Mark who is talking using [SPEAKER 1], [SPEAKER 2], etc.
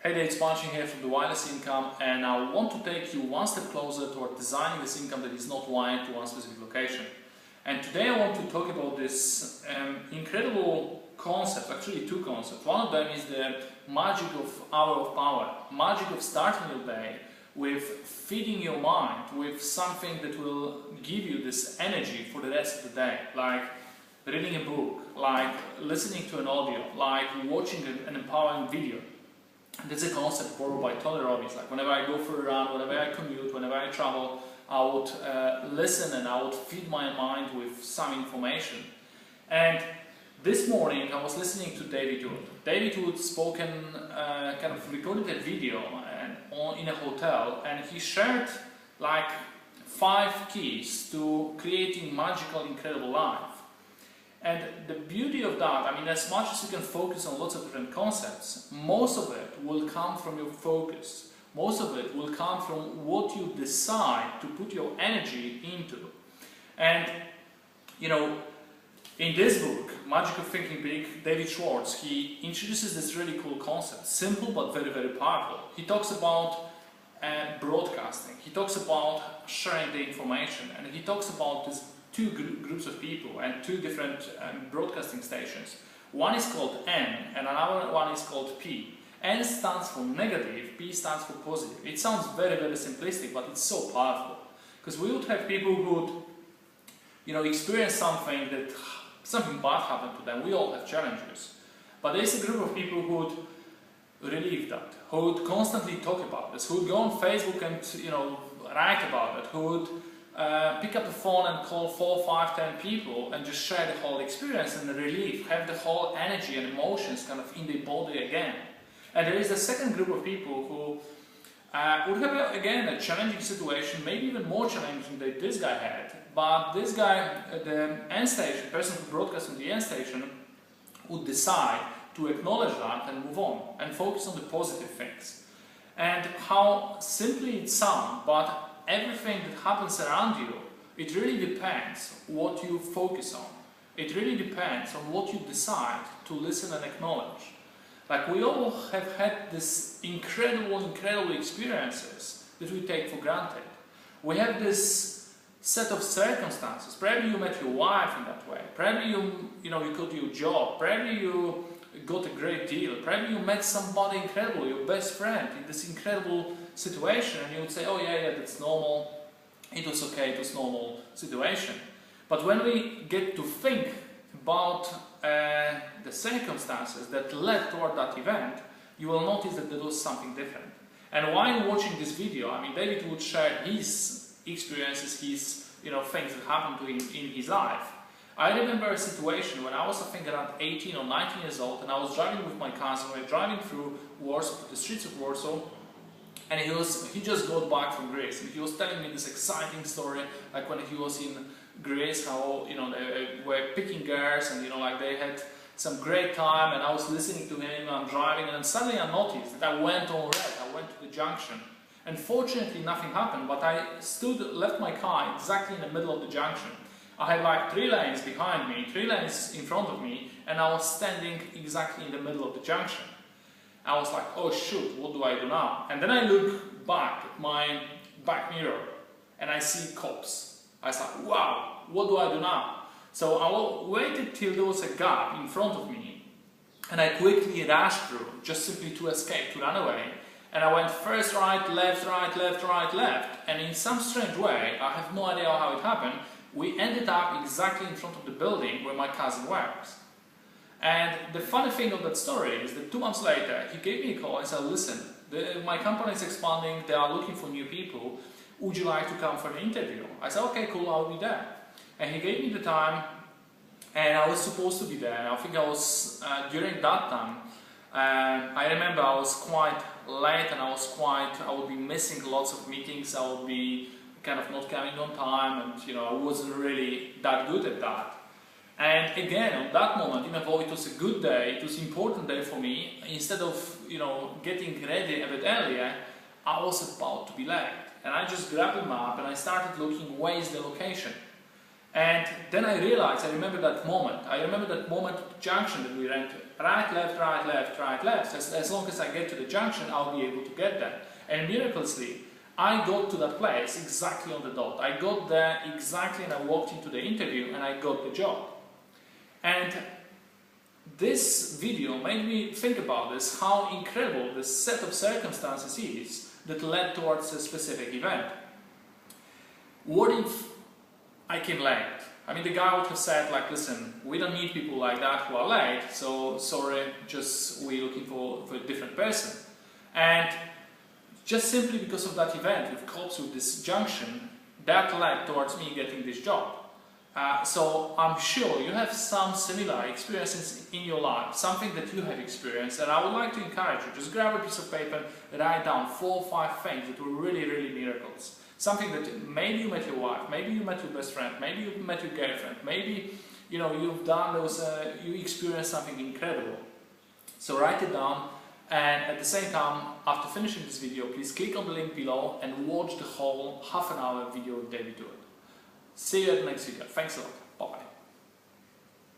[SPEAKER 1] Hey there, it's Marcin here from The Wireless Income, and I want to take you one step closer toward designing this income that is not wired to one specific location. And today I want to talk about this incredible concept, actually two concepts. One of them is the magic of hour of power, magic of starting your day with feeding your mind with something that will give you this energy for the rest of the day, like reading a book, like listening to an audio, like watching an empowering video. This is a concept borrowed by Tony Robbins. Like whenever I go for a run, whenever I commute, whenever I travel, I would listen and I would feed my mind with some information. And this morning I was listening to David Wood. David Wood kind of recorded a video in a hotel, and he shared like 5 keys to creating magical, incredible life. And the beauty of that, I mean, as much as you can focus on lots of different concepts, most of it will come from your focus. Most of it will come from what you decide to put your energy into. And, you know, in this book, Magic of Thinking Big, David Schwartz, he introduces this really cool concept, simple but very, very powerful. He talks about broadcasting, he talks about sharing the information, and he talks about this two groups of people and 2 different broadcasting stations. One is called N and another one is called P. N stands for negative, P stands for positive. It sounds very, very simplistic, but it's so powerful. Because we would have people who would, you know, experience something bad happened to them. We all have challenges. But there's a group of people who would relieve that, who would constantly talk about this, who would go on Facebook and, you know, write about it, who would pick up the phone and call 4, 5, 10 people and just share the whole experience and the relief, have the whole energy and emotions kind of in their body again. And there is a second group of people who would have, again, a challenging situation, maybe even more challenging than this guy had, but this guy, the end station, the person who broadcasts on the end station, would decide to acknowledge that and move on and focus on the positive things. And how simply it sounds, but everything that happens around you, it really depends what you focus on. It really depends on what you decide to listen and acknowledge. Like we all have had this incredible experiences that we take for granted. We have this set of circumstances. Probably you met your wife in that way. Probably you got your job. Probably you got a great deal. Probably you met somebody incredible, your best friend, in this incredible situation, and you would say, oh yeah, that's normal, it was okay, it was normal situation. But when we get to think about the circumstances that led toward that event, you will notice that there was something different. And while watching this video, I mean, David would share his experiences, his things that happened to him in his life. I remember a situation when I was, I think, around 18 or 19 years old, and I was driving with my cousin. We were driving through Warsaw, the streets of Warsaw, and he just got back from Greece, and he was telling me this exciting story, like when he was in Greece, how they were picking girls, and like they had some great time, and I was listening to him. I'm driving, and then suddenly I noticed that I went on red. I went to the junction, and fortunately nothing happened. But I left my car exactly in the middle of the junction. I had like 3 lanes behind me, 3 lanes in front of me, and I was standing exactly in the middle of the junction. I was like, oh shoot, what do I do now? And then I look back at my back mirror and I see cops. I was like, wow, what do I do now? So I waited till there was a gap in front of me, and I quickly rushed through, just simply to escape, to run away. And I went first right, left, right, left, right, left. And in some strange way, I have no idea how it happened, we ended up exactly in front of the building where my cousin works. And the funny thing of that story is that 2 months later, he gave me a call and said, listen, my company is expanding, they are looking for new people, would you like to come for an interview? I said, okay, cool, I'll be there. And he gave me the time, and I was supposed to be there. I think I was, during that time, I remember I was quite late, and I would be missing lots of meetings, I would be kind of not coming on time, and I wasn't really that good at that. And again, on that moment, even though it was a good day, it was an important day for me, instead of getting ready a bit earlier, I was about to be late. And I just grabbed a map and I started looking where is the location. And then I realized, I remember that moment at the junction that we right, left, right, left, right, left. As long as I get to the junction, I'll be able to get there. And miraculously, I got to that place exactly on the dot. I got there exactly, and I walked into the interview and I got the job. And this video made me think about this, how incredible this set of circumstances is that led towards a specific event. What if I came late? I mean, the guy would have said, like, listen, we don't need people like that who are late, so sorry, just we're looking for a different person. And just simply because of that event with cops with this junction, that led towards me getting this job. So I'm sure you have some similar experiences in your life, something that you have experienced, and I would like to encourage you, just grab a piece of paper, write down 4 or 5 things that were really, really miracles. Something that maybe you met your wife, maybe you met your best friend, maybe you met your girlfriend, maybe you've done those, you experienced something incredible. So write it down, and at the same time, after finishing this video, please click on the link below and watch the whole half-an-hour video of David Duet. See you at the next video. Thanks a lot. Bye.